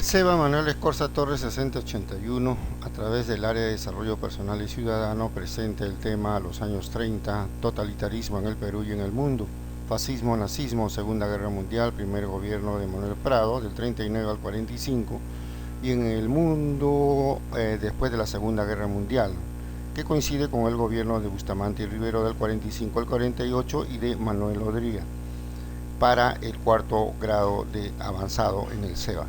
Seba Manuel Escorza Torres 6081, a través del área de desarrollo personal y ciudadano, presenta el tema Los años 30, totalitarismo en el Perú y en el mundo, fascismo, nazismo, Segunda Guerra Mundial, primer gobierno de Manuel Prado, del 39 al 45, y en el mundo después de la Segunda Guerra Mundial, que coincide con el gobierno de Bustamante y Rivero del 45 al 48 y de Manuel Odría, para el cuarto grado de avanzado en el SEBA.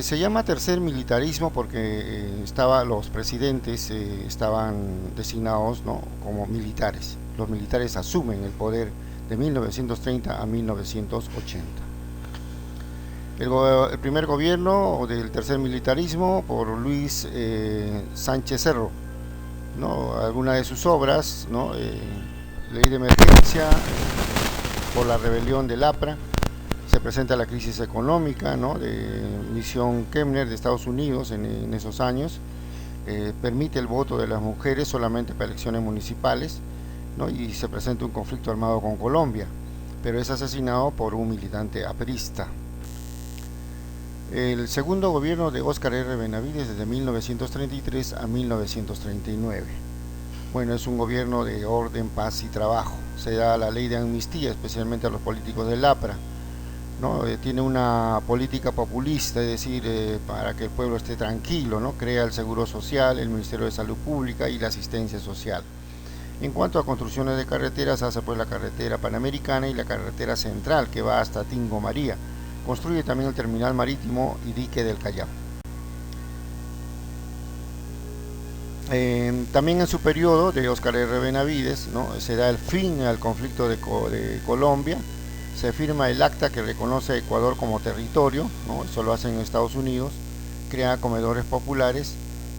Se llama tercer militarismo porque los presidentes estaban designados, ¿no?, como militares. Los militares asumen el poder de 1930 a 1980. El primer gobierno del tercer militarismo por Luis Sánchez Cerro, ¿no? Algunas de sus obras, ¿no? Ley de emergencia, por la rebelión del APRA. Se presenta la crisis económica, ¿no?, de Misión Kemner de Estados Unidos en esos años. Permite el voto de las mujeres solamente para elecciones municipales, ¿no? Y se presenta un conflicto armado con Colombia, pero es asesinado por un militante aprista. El segundo gobierno de Óscar R. Benavides, desde 1933 a 1939. Bueno, es un gobierno de orden, paz y trabajo. Se da la ley de amnistía, especialmente a los políticos del APRA, ¿no? Tiene una política populista, es decir, para que el pueblo esté tranquilo, ¿no? Crea el Seguro Social, el Ministerio de Salud Pública y la asistencia social. En cuanto a construcciones de carreteras, hace pues la carretera Panamericana y la carretera central que va hasta Tingo María. Construye también el terminal marítimo y dique del Callao. También en su periodo de Óscar R. Benavides, ¿no?, se da el fin al conflicto de Colombia. Se firma el acta que reconoce a Ecuador como territorio, ¿no? Eso lo hacen en Estados Unidos. Crea comedores populares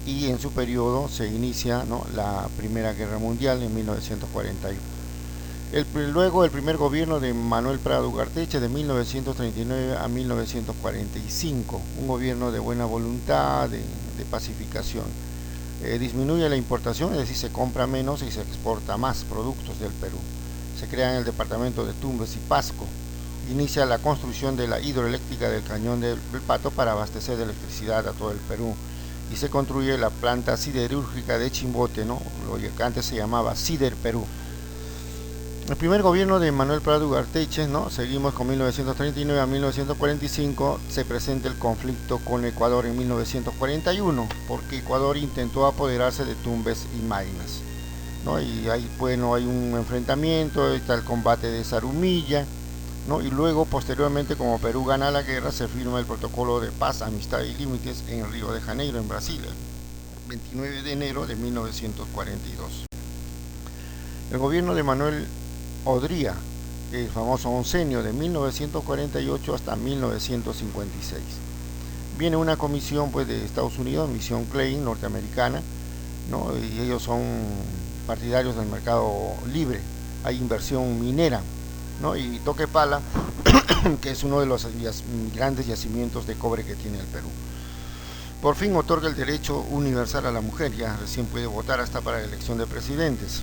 y en su periodo se inicia, ¿no?, la Primera Guerra Mundial en 1941. Luego el primer gobierno de Manuel Prado Ugarteche, de 1939 a 1945, un gobierno de buena voluntad, de pacificación. Disminuye la importación, es decir, se compra menos y se exporta más productos del Perú. Se crea en el departamento de Tumbes y Pasco. Inicia la construcción de la hidroeléctrica del Cañón del Pato para abastecer de electricidad a todo el Perú. Y se construye la planta siderúrgica de Chimbote, ¿no?, lo que antes se llamaba Sider Perú. El primer gobierno de Manuel Prado Ugarteche, ¿no?, seguimos con 1939 a 1945, se presenta el conflicto con Ecuador en 1941, porque Ecuador intentó apoderarse de Tumbes y Maynas, ¿no? Y ahí, bueno, hay un enfrentamiento, está el combate de Zarumilla, ¿no? Y luego, posteriormente, como Perú gana la guerra, se firma el protocolo de paz, amistad y límites en Río de Janeiro, en Brasil, el 29 de enero de 1942. El gobierno de Manuel Odría, el famoso oncenio de 1948 hasta 1956. Viene una comisión pues de Estados Unidos, misión Klein, norteamericana, ¿no? Y ellos son partidarios del mercado libre. Hay inversión minera, ¿no? Y Toquepala, que es uno de los grandes yacimientos de cobre que tiene el Perú. Por fin otorga el derecho universal a la mujer, ya recién puede votar hasta para la elección de presidentes.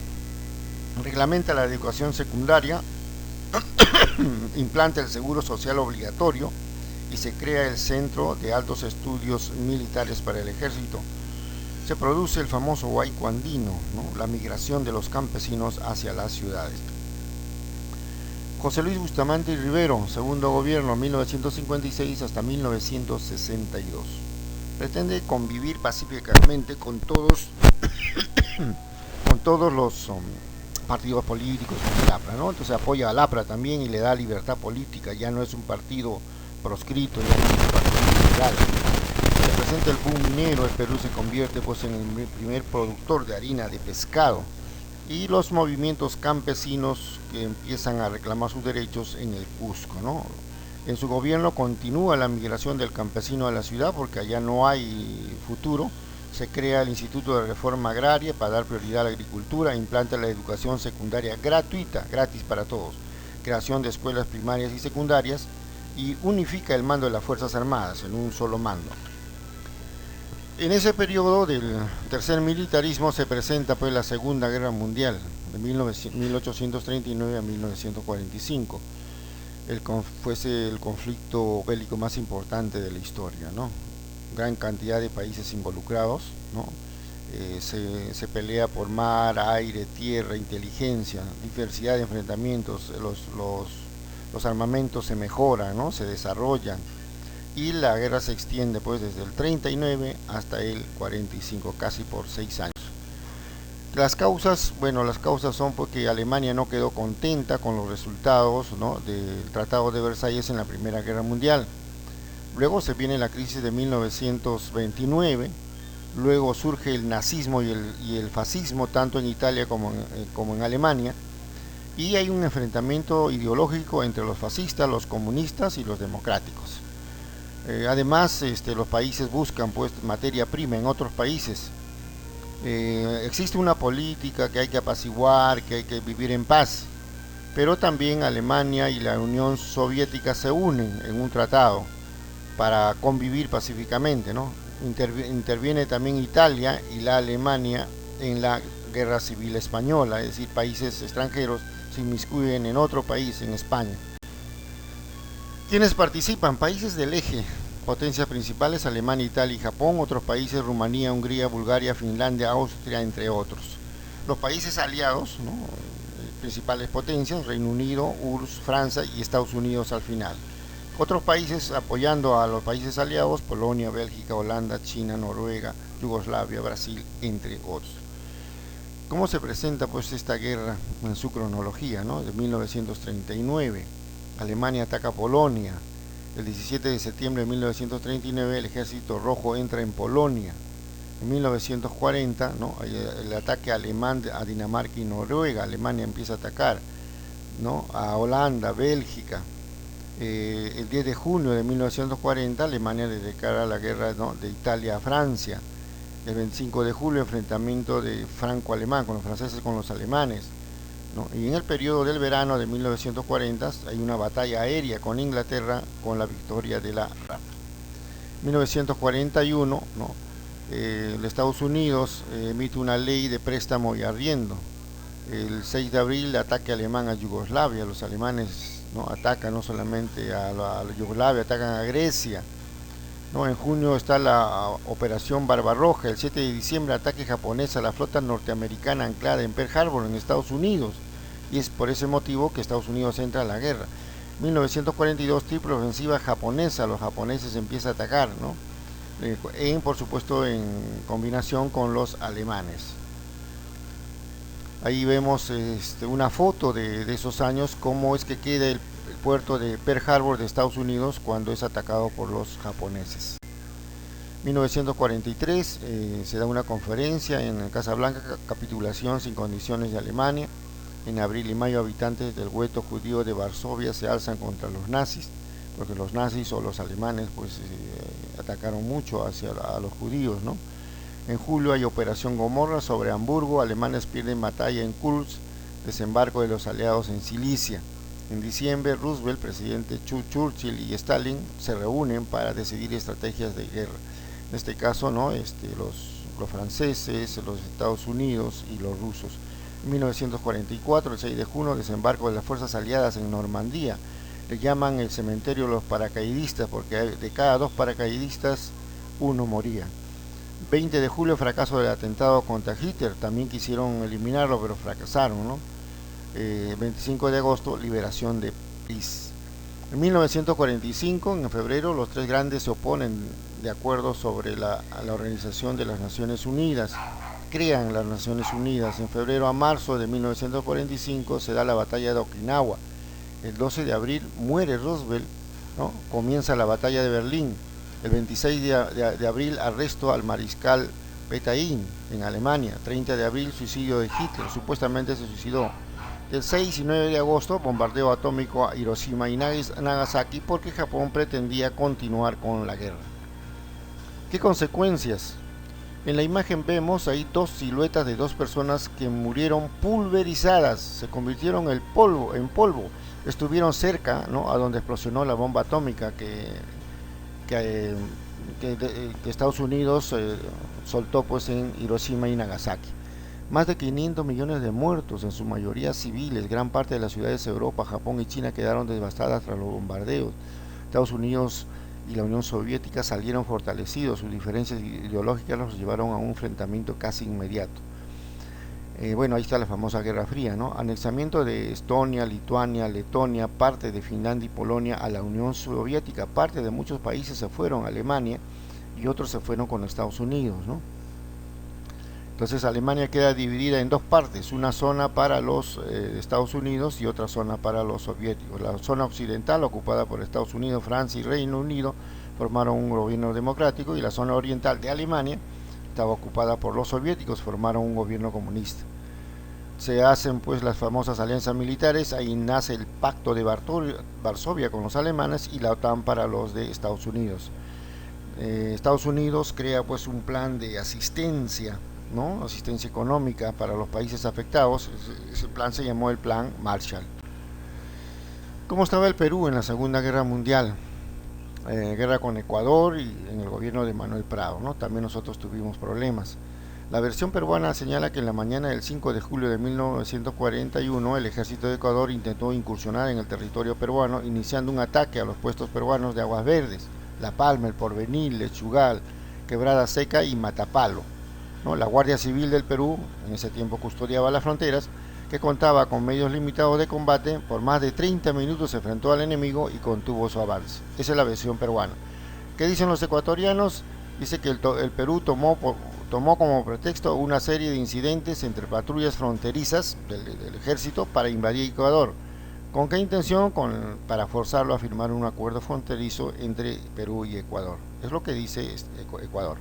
Reglamenta la educación secundaria, implanta el seguro social obligatorio y se crea el Centro de Altos Estudios Militares para el Ejército. Se produce el famoso huaico andino, ¿no?, la migración de los campesinos hacia las ciudades. José Luis Bustamante y Rivero, segundo gobierno, 1956 hasta 1962. Pretende convivir pacíficamente con todos los partidos políticos con el APRA, ¿no? Entonces apoya al APRA también y le da libertad política. Ya no es un partido proscrito, ya no es un partido ilegal. Se presenta el boom minero, el Perú se convierte pues en el primer productor de harina de pescado, y los movimientos campesinos que empiezan a reclamar sus derechos en el Cusco, ¿no? En su gobierno continúa la migración del campesino a la ciudad porque allá no hay futuro. Se crea el Instituto de Reforma Agraria para dar prioridad a la agricultura, implanta la educación secundaria gratuita, gratis para todos, creación de escuelas primarias y secundarias, y unifica el mando de las Fuerzas Armadas en un solo mando. En ese periodo del tercer militarismo se presenta pues la Segunda Guerra Mundial, de 1839 a 1945. fuese el conflicto bélico más importante de la historia, ¿no? Gran cantidad de países involucrados, ¿no? Se pelea por mar, aire, tierra, inteligencia, diversidad de enfrentamientos, los armamentos se mejoran, ¿no? Se desarrollan, y la guerra se extiende pues desde el 39 hasta el 45, casi por 6 años. Las causas, bueno, las causas son porque Alemania no quedó contenta con los resultados, ¿no?, del Tratado de Versalles en la Primera Guerra Mundial. Luego se viene la crisis de 1929, luego surge el nazismo y el fascismo tanto en Italia como en Alemania, y hay un enfrentamiento ideológico entre los fascistas, los comunistas y los democráticos. Además, los países buscan pues materia prima en otros países. Existe una política que hay que apaciguar, que hay que vivir en paz, pero también Alemania y la Unión Soviética se unen en un tratado para convivir pacíficamente, ¿no? Interviene también Italia y la Alemania en la Guerra Civil Española, es decir, países extranjeros se inmiscuyen en otro país, en España. ¿Quiénes participan? Países del eje. Potencias principales: Alemania, Italia y Japón. Otros países: Rumanía, Hungría, Bulgaria, Finlandia, Austria, entre otros. Los países aliados, ¿no?, principales potencias: Reino Unido, URSS, Francia y Estados Unidos al final. Otros países apoyando a los países aliados: Polonia, Bélgica, Holanda, China, Noruega, Yugoslavia, Brasil, entre otros. ¿Cómo se presenta pues esta guerra en su cronología, ¿no? De 1939, Alemania ataca Polonia. El 17 de septiembre de 1939 el Ejército Rojo entra en Polonia. En 1940, ¿no?, el ataque alemán a Dinamarca y Noruega. Alemania empieza a atacar, ¿no?, a Holanda, Bélgica. El 10 de junio de 1940 Alemania le declara la guerra, ¿no?, de Italia a Francia. El 25 de julio enfrentamiento de franco-alemán, con los franceses con los alemanes, ¿no? Y en el periodo del verano de 1940 hay una batalla aérea con Inglaterra con la victoria de la Rapa. 1941, ¿no?, los Estados Unidos emite una ley de préstamo y arriendo. El 6 de abril el ataque alemán a Yugoslavia. Los alemanes, ¿no?, atacan no solamente a Yugoslavia, atacan a Grecia, ¿no? En junio está la operación Barbarroja. El 7 de diciembre ataque japonés a la flota norteamericana anclada en Pearl Harbor, en Estados Unidos, y es por ese motivo que Estados Unidos entra a la guerra. 1942, triple ofensiva japonesa. Los japoneses empiezan a atacar, ¿no?, por supuesto en combinación con los alemanes. Ahí vemos una foto de esos años, cómo es que queda el puerto de Pearl Harbor de Estados Unidos cuando es atacado por los japoneses. 1943 se da una conferencia en Casablanca, capitulación sin condiciones de Alemania. En abril y mayo habitantes del gueto judío de Varsovia se alzan contra los nazis, porque los nazis o los alemanes pues atacaron mucho a los judíos, ¿no? En julio hay operación Gomorra sobre Hamburgo. Alemanes pierden batalla en Kursk. Desembarco de los aliados en Sicilia. En diciembre, Roosevelt, presidente Churchill y Stalin se reúnen para decidir estrategias de guerra. En este caso, ¿no?, los franceses, los Estados Unidos y los rusos. En 1944, el 6 de junio, desembarco de las fuerzas aliadas en Normandía. Le llaman el cementerio de los paracaidistas porque de cada 2 paracaidistas, 1 moría. 20 de julio, fracaso del atentado contra Hitler. También quisieron eliminarlo, pero fracasaron, ¿no? 25 de agosto, liberación de París. En 1945, en febrero, los 3 grandes se oponen de acuerdo sobre la Organización de las Naciones Unidas. Crean las Naciones Unidas. En febrero a marzo de 1945 se da la batalla de Okinawa. El 12 de abril muere Roosevelt, ¿no? Comienza la batalla de Berlín. El 26 de abril arresto al mariscal Pétain en Alemania. 30 de abril suicidio de Hitler, supuestamente se suicidó. El 6 y 9 de agosto bombardeo atómico a Hiroshima y Nagasaki porque Japón pretendía continuar con la guerra. ¿Qué consecuencias? En la imagen vemos ahí 2 siluetas de 2 personas que murieron pulverizadas, se convirtieron en polvo. Estuvieron cerca, ¿no?, a donde explosionó la bomba atómica que Estados Unidos soltó pues en Hiroshima y Nagasaki. Más de 500 millones de muertos, en su mayoría civiles. Gran parte de las ciudades de Europa, Japón y China quedaron devastadas tras los bombardeos. Estados Unidos y la Unión Soviética salieron fortalecidos. Sus diferencias ideológicas los llevaron a un enfrentamiento casi inmediato. Bueno, ahí está la famosa Guerra Fría, ¿no? Anexamiento de Estonia, Lituania, Letonia, parte de Finlandia y Polonia a la Unión Soviética. Parte de muchos países se fueron a Alemania y otros se fueron con Estados Unidos, ¿no? Entonces Alemania queda dividida en dos partes, una zona para los Estados Unidos y otra zona para los soviéticos. La zona occidental, ocupada por Estados Unidos, Francia y Reino Unido, formaron un gobierno democrático, y la zona oriental de Alemania estaba ocupada por los soviéticos, formaron un gobierno comunista. Se hacen pues las famosas alianzas militares, ahí nace el Pacto de Varsovia con los alemanes y la OTAN para los de Estados Unidos. Estados Unidos crea pues un plan de asistencia, ¿no? Asistencia económica para los países afectados. Ese plan se llamó el Plan Marshall. ¿Cómo estaba el Perú en la Segunda Guerra Mundial? Guerra con Ecuador y en el gobierno de Manuel Prado, ¿no? También nosotros tuvimos problemas. La versión peruana señala que en la mañana del 5 de julio de 1941 el ejército de Ecuador intentó incursionar en el territorio peruano, iniciando un ataque a los puestos peruanos de Aguas Verdes, La Palma, El Porvenir, Lechugal, Quebrada Seca y Matapalo, ¿no? La Guardia Civil del Perú en ese tiempo custodiaba las fronteras, que contaba con medios limitados de combate. Por más de 30 minutos se enfrentó al enemigo y contuvo su avance. Esa es la versión peruana. ¿Qué dicen los ecuatorianos? Dice que el Perú tomó como pretexto una serie de incidentes entre patrullas fronterizas del ejército para invadir Ecuador. ¿Con qué intención? Para forzarlo a firmar un acuerdo fronterizo entre Perú y Ecuador. Es lo que dice Ecuador.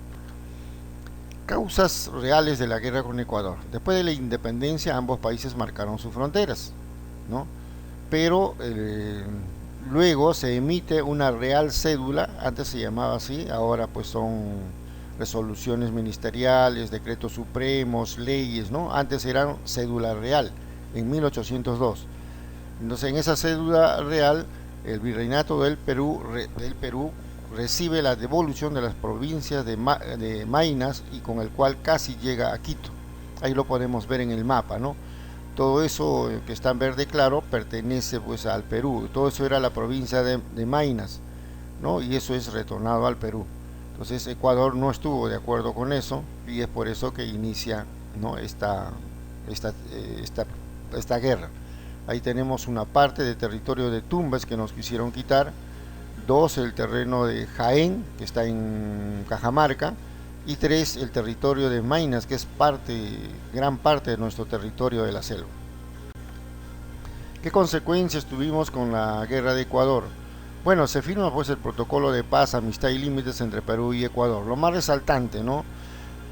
Causas reales de la guerra con Ecuador. Después de la independencia, ambos países marcaron sus fronteras, ¿no? Pero luego se emite una real cédula. Antes se llamaba así, ahora pues son resoluciones ministeriales, decretos supremos, leyes, ¿no? Antes eran cédula real, en 1802. Entonces en esa cédula real, el virreinato del Perú recibe la devolución de las provincias de Maynas, y con el cual casi llega a Quito. Ahí lo podemos ver en el mapa, ¿no? Todo eso que está en verde claro pertenece pues al Perú. Todo eso era la provincia de Maynas, ¿no? Y eso es retornado al Perú. Entonces Ecuador no estuvo de acuerdo con eso, y es por eso que inicia, ¿no? esta guerra. Ahí tenemos una parte de territorio de Tumbes que nos quisieron quitar. Dos, el terreno de Jaén, que está en Cajamarca, y tres, el territorio de Maynas, que es gran parte de nuestro territorio de la selva. ¿Qué consecuencias tuvimos con la guerra de Ecuador? Bueno, se firma pues el protocolo de paz, amistad y límites entre Perú y Ecuador. Lo más resaltante, ¿no?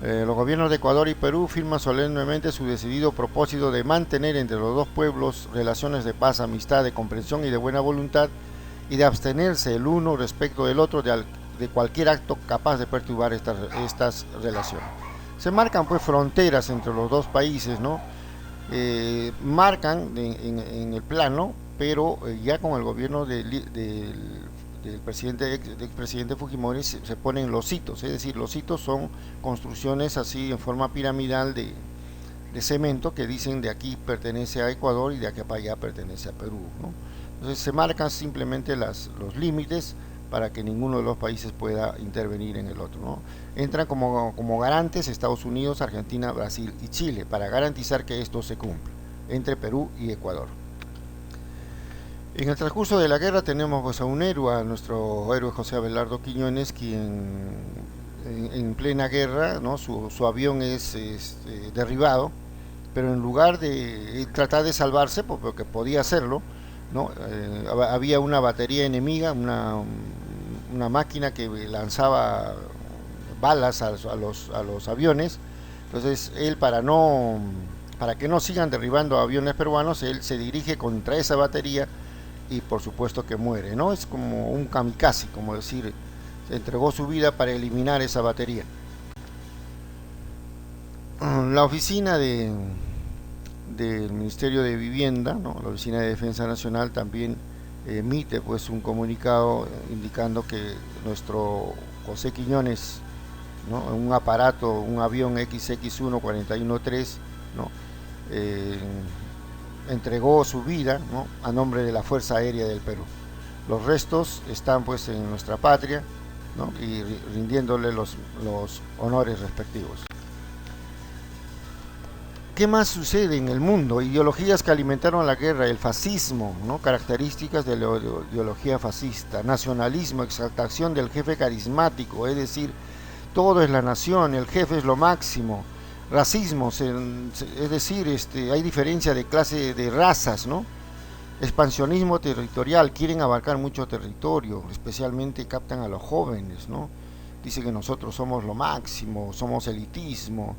Los gobiernos de Ecuador y Perú firman solemnemente su decidido propósito de mantener entre los dos pueblos relaciones de paz, amistad, de comprensión y de buena voluntad, y de abstenerse el uno respecto del otro de cualquier acto capaz de perturbar estas relaciones. Se marcan pues fronteras entre los dos países, ¿no? Marcan en el plano, pero ya con el gobierno del expresidente Fujimori se ponen los hitos. Es decir, los hitos son construcciones así en forma piramidal de cemento, que dicen de aquí pertenece a Ecuador y de aquí para allá pertenece a Perú, ¿no? Entonces se marcan simplemente los límites para que ninguno de los países pueda intervenir en el otro, ¿no? Entran como garantes Estados Unidos, Argentina, Brasil y Chile, para garantizar que esto se cumpla entre Perú y Ecuador. En el transcurso de la guerra tenemos pues a un héroe, a nuestro héroe José Abelardo Quiñones, quien en plena guerra, ¿no? su avión es derribado, pero en lugar de tratar de salvarse, porque podía hacerlo, ¿no? Había una batería enemiga, una máquina que lanzaba balas a los aviones. Entonces él, para que no sigan derribando aviones peruanos, él se dirige contra esa batería y por supuesto que muere, ¿no? Es como un kamikaze, como decir, se entregó su vida para eliminar esa batería. La oficina del Ministerio de Vivienda, ¿no? La Oficina de Defensa Nacional también emite pues un comunicado indicando que nuestro José Quiñones, ¿no? Un avión XX-1 413, ¿no? Entregó su vida, ¿no?, a nombre de la Fuerza Aérea del Perú. Los restos están pues en nuestra patria, ¿no?, y rindiéndole los honores respectivos. ¿Qué más sucede en el mundo? Ideologías que alimentaron la guerra, el fascismo, ¿no?, características de la ideología fascista, nacionalismo, exaltación del jefe carismático, es decir, todo es la nación, el jefe es lo máximo, racismo, es decir, hay diferencia de clase, de razas, ¿no? Expansionismo territorial, quieren abarcar mucho territorio, especialmente captan a los jóvenes, ¿no? Dice que nosotros somos lo máximo, somos elitismo,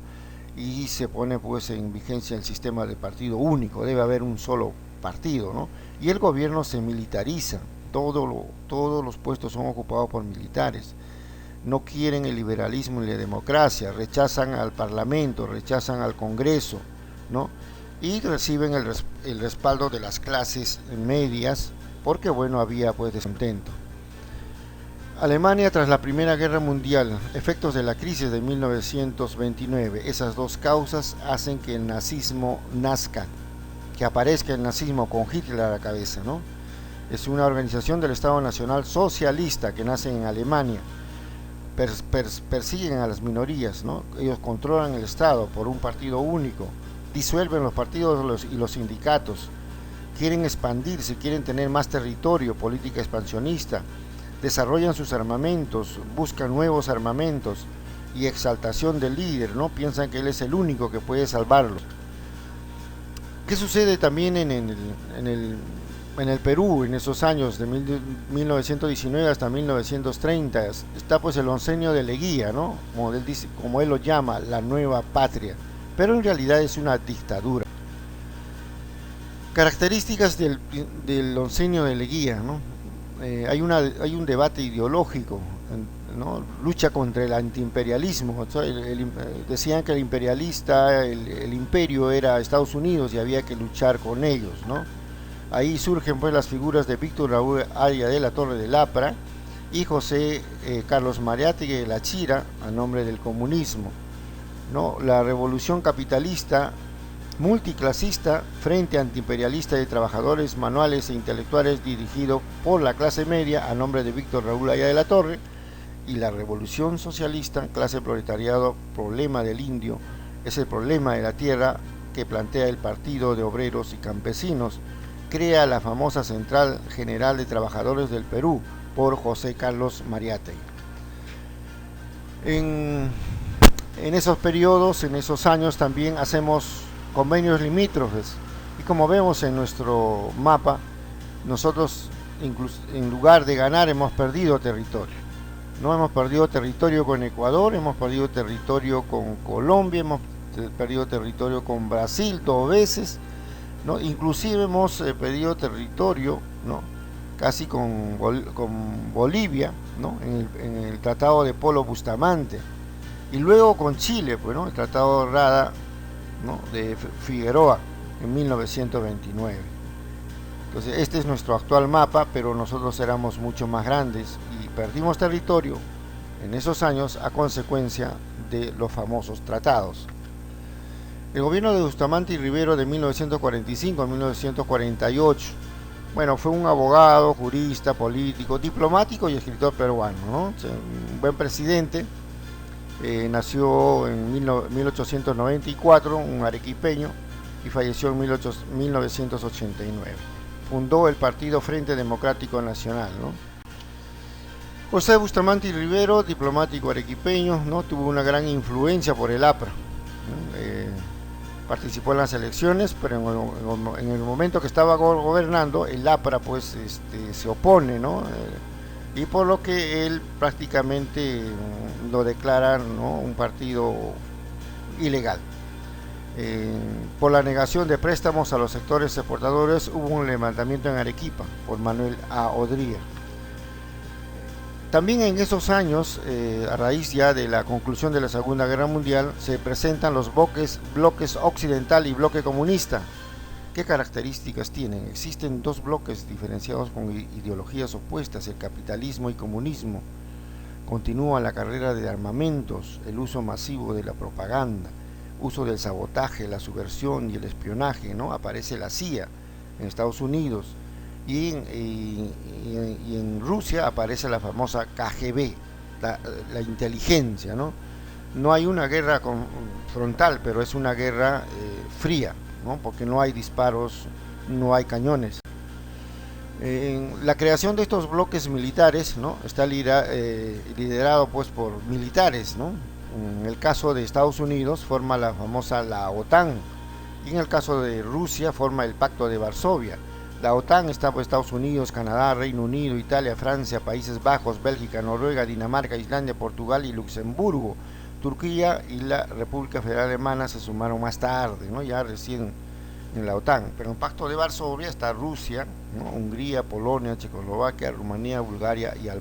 y se pone pues en vigencia el sistema de partido único, debe haber un solo partido, ¿no? Y el gobierno se militariza, todos los puestos son ocupados por militares. No quieren el liberalismo y la democracia, rechazan al Parlamento, rechazan al Congreso, ¿no? Y reciben el respaldo de las clases medias, porque bueno, había pues descontento. Alemania tras la Primera Guerra Mundial, efectos de la crisis de 1929, esas dos causas hacen que el nazismo nazca, que aparezca el nazismo con Hitler a la cabeza, ¿no? Es una organización del Estado Nacional Socialista que nace en Alemania. Persiguen a las minorías, ¿no? Ellos controlan el Estado por un partido único, disuelven los partidos y los sindicatos, quieren expandirse, quieren tener más territorio, política expansionista, desarrollan sus armamentos, buscan nuevos armamentos y exaltación del líder, ¿no? Piensan que él es el único que puede salvarlo. ¿Qué sucede también en el Perú en esos años de 1919 hasta 1930? Está pues el oncenio de Leguía, ¿no?, como él lo llama, la nueva patria, pero en realidad es una dictadura. Características del oncenio de Leguía, ¿no? Hay un debate ideológico, ¿no? Lucha contra el antiimperialismo. Decían que el imperialista, el imperio era Estados Unidos y había que luchar con ellos, ¿no? Ahí surgen pues las figuras de Víctor Raúl Aya de la Torre de Lapra y José Carlos Mariátegui de la Chira a nombre del comunismo, ¿no? La revolución capitalista multiclasista, frente antiimperialista de trabajadores manuales e intelectuales dirigido por la clase media a nombre de Víctor Raúl Aya de la Torre, y la revolución socialista, clase proletariado, problema del indio, es el problema de la tierra que plantea el Partido de Obreros y Campesinos, crea la famosa Central General de Trabajadores del Perú por José Carlos Mariátegui. En esos periodos, en esos años también hacemos convenios limítrofes y como vemos en nuestro mapa, nosotros en lugar de ganar hemos perdido territorio. No hemos perdido territorio con Ecuador, hemos perdido territorio con Colombia, hemos perdido territorio con Brasil 2 veces, ¿no? Inclusive hemos perdido territorio, ¿no?, casi con Bolivia, ¿no?, en el Tratado de Polo Bustamante, y luego con Chile, pues, ¿no?, el Tratado Rada, ¿no?, de Figueroa en 1929. Entonces este es nuestro actual mapa, pero nosotros éramos mucho más grandes y perdimos territorio en esos años a consecuencia de los famosos tratados. El gobierno de Bustamante y Rivero de 1945 a 1948, bueno, fue un abogado, jurista, político, diplomático y escritor peruano, ¿no? Un buen presidente. Nació en 1894, un arequipeño, y falleció en 1989. Fundó el partido Frente Democrático Nacional, ¿no? José Bustamante y Rivero, diplomático arequipeño, ¿no?, tuvo una gran influencia por el APRA, ¿no? Participó en las elecciones, pero en el momento que estaba gobernando, el APRA pues se opone, ¿no? Y por lo que él prácticamente lo declara, ¿no?, un partido ilegal. Por la negación de préstamos a los sectores exportadores hubo un levantamiento en Arequipa por Manuel A. Odría. También en esos años, a raíz ya de la conclusión de la Segunda Guerra Mundial, se presentan los bloques occidental y bloque comunista. ¿Qué características tienen? Existen dos bloques diferenciados con ideologías opuestas, el capitalismo y comunismo. Continúa la carrera de armamentos, el uso masivo de la propaganda, uso del sabotaje, la subversión y el espionaje, ¿no? Aparece la CIA en Estados Unidos y en Rusia aparece la famosa KGB, la inteligencia, ¿no? No hay una guerra frontal, pero es una guerra fría, ¿no? Porque no hay disparos, no hay cañones. En la creación de estos bloques militares, ¿no? Está liderado pues por militares, ¿no? En el caso de Estados Unidos forma la OTAN, y en el caso de Rusia forma el Pacto de Varsovia. La OTAN está por Estados Unidos, Canadá, Reino Unido, Italia, Francia, Países Bajos, Bélgica, Noruega, Dinamarca, Islandia, Portugal y Luxemburgo. Turquía y la República Federal Alemana se sumaron más tarde, ¿no? Ya recién en la OTAN. Pero en el Pacto de Varsovia está Rusia, ¿no? Hungría, Polonia, Checoslovaquia, Rumanía, Bulgaria y Albania.